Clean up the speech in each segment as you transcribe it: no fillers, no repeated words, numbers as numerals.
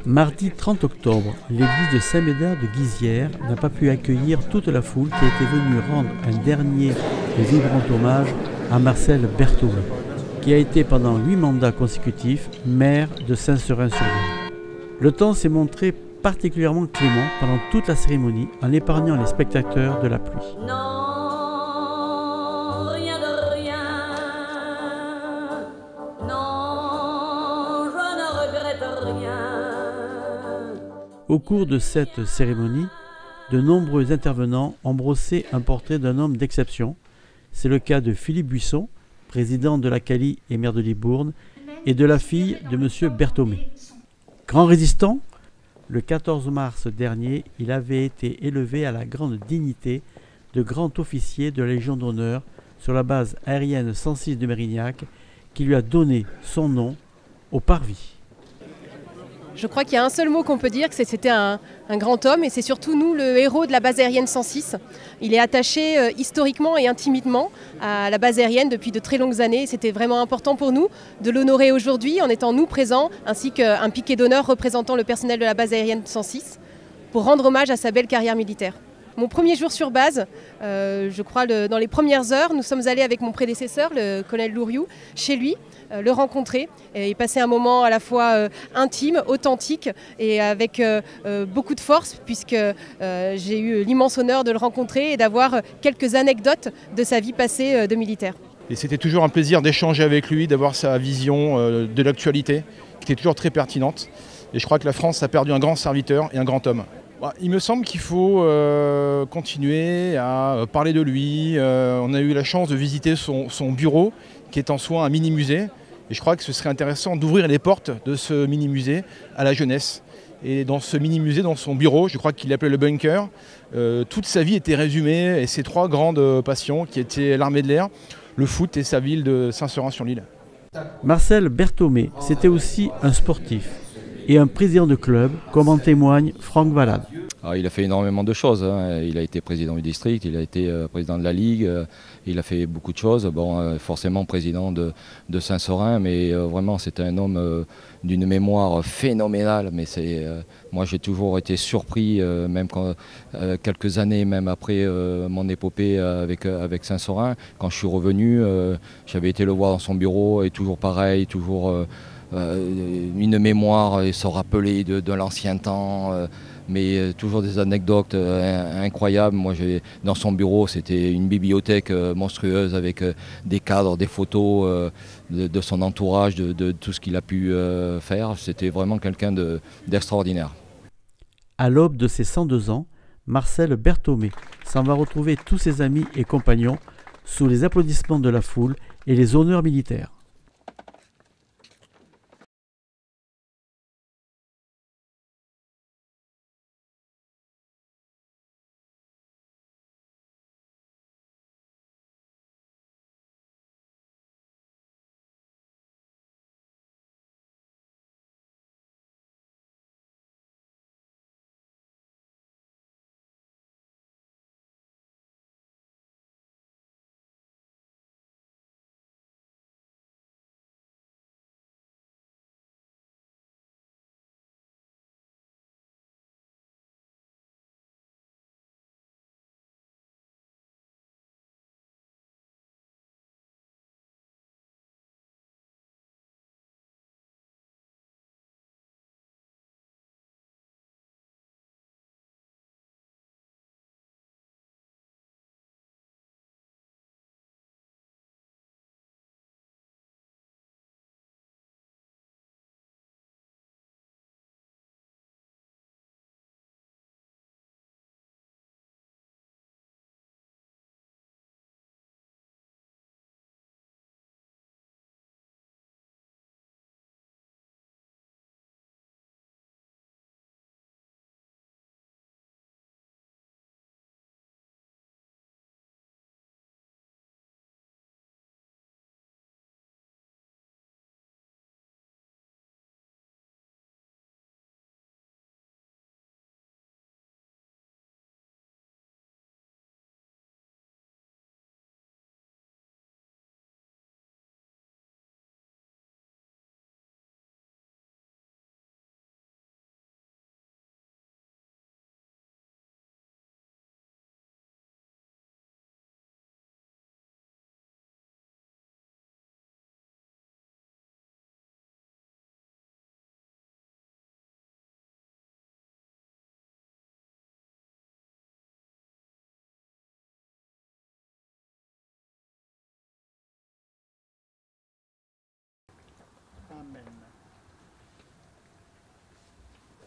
Mardi 30 octobre, l'église de Saint-Médard de Guizières n'a pas pu accueillir toute la foule qui était venue rendre un dernier et vibrant hommage à Marcel Berthomé, qui a été pendant 8 mandats consécutifs maire de Saint-Seurin-sur-Loire. Le temps s'est montré particulièrement clément pendant toute la cérémonie en épargnant les spectateurs de la pluie. Non, rien de rien. Non, je ne regrette rien. Au cours de cette cérémonie, de nombreux intervenants ont brossé un portrait d'un homme d'exception. C'est le cas de Philippe Buisson, président de la CALI et maire de Libourne, et de la fille de M. Berthomé. Grand résistant, le 14 mars dernier, il avait été élevé à la grande dignité de grand officier de la Légion d'honneur sur la base aérienne 106 de Mérignac, qui lui a donné son nom au parvis. Je crois qu'il y a un seul mot qu'on peut dire, que c'était un grand homme, et c'est surtout nous le héros de la base aérienne 106. Il est attaché historiquement et intimement à la base aérienne depuis de très longues années. C'était vraiment important pour nous de l'honorer aujourd'hui en étant nous présents, ainsi qu'un piquet d'honneur représentant le personnel de la base aérienne 106, pour rendre hommage à sa belle carrière militaire. Mon premier jour sur base, je crois dans les premières heures, nous sommes allés avec mon prédécesseur, le colonel Louriou, chez lui, le rencontrer et passer un moment à la fois intime, authentique et avec beaucoup de force, puisque j'ai eu l'immense honneur de le rencontrer et d'avoir quelques anecdotes de sa vie passée de militaire. Et c'était toujours un plaisir d'échanger avec lui, d'avoir sa vision de l'actualité, qui était toujours très pertinente. Et je crois que la France a perdu un grand serviteur et un grand homme. Il me semble qu'il faut continuer à parler de lui. On a eu la chance de visiter son bureau, qui est en soi un mini-musée. Et je crois que ce serait intéressant d'ouvrir les portes de ce mini-musée à la jeunesse. Et dans ce mini-musée, dans son bureau, je crois qu'il l'appelait le bunker, toute sa vie était résumée et ses 3 grandes passions, qui étaient l'armée de l'air, le foot et sa ville de Saint-Seurin-sur-l'Île. Marcel Berthomé, c'était aussi un sportif et un président de club, comme en témoigne Franck Valade. Alors, il a fait énormément de choses. Il a été président du district, il a été président de la Ligue, il a fait beaucoup de choses. Bon, forcément président de Saint-Seurin, mais vraiment c'était un homme d'une mémoire phénoménale. Mais moi j'ai toujours été surpris, même quand, quelques années, même après mon épopée avec Saint-Seurin, quand je suis revenu, j'avais été le voir dans son bureau et toujours pareil, toujours une mémoire et se rappeler de l'ancien temps. Mais toujours des anecdotes incroyables. Moi, dans son bureau, c'était une bibliothèque monstrueuse avec des cadres, des photos de son entourage, de tout ce qu'il a pu faire. C'était vraiment quelqu'un d'extraordinaire. À l'aube de ses 102 ans, Marcel Berthomé s'en va retrouver tous ses amis et compagnons sous les applaudissements de la foule et les honneurs militaires.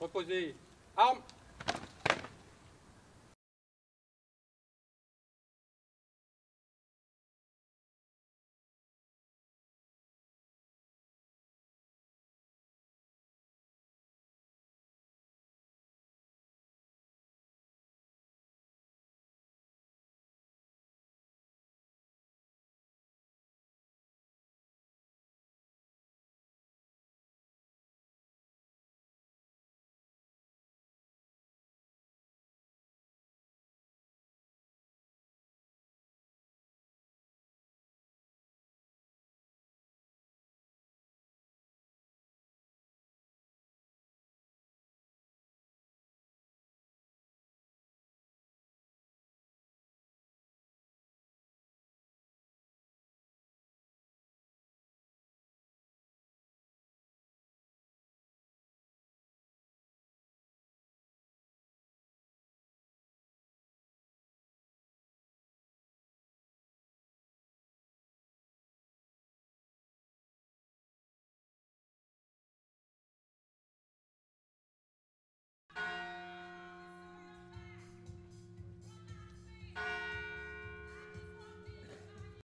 Reposez. Armes.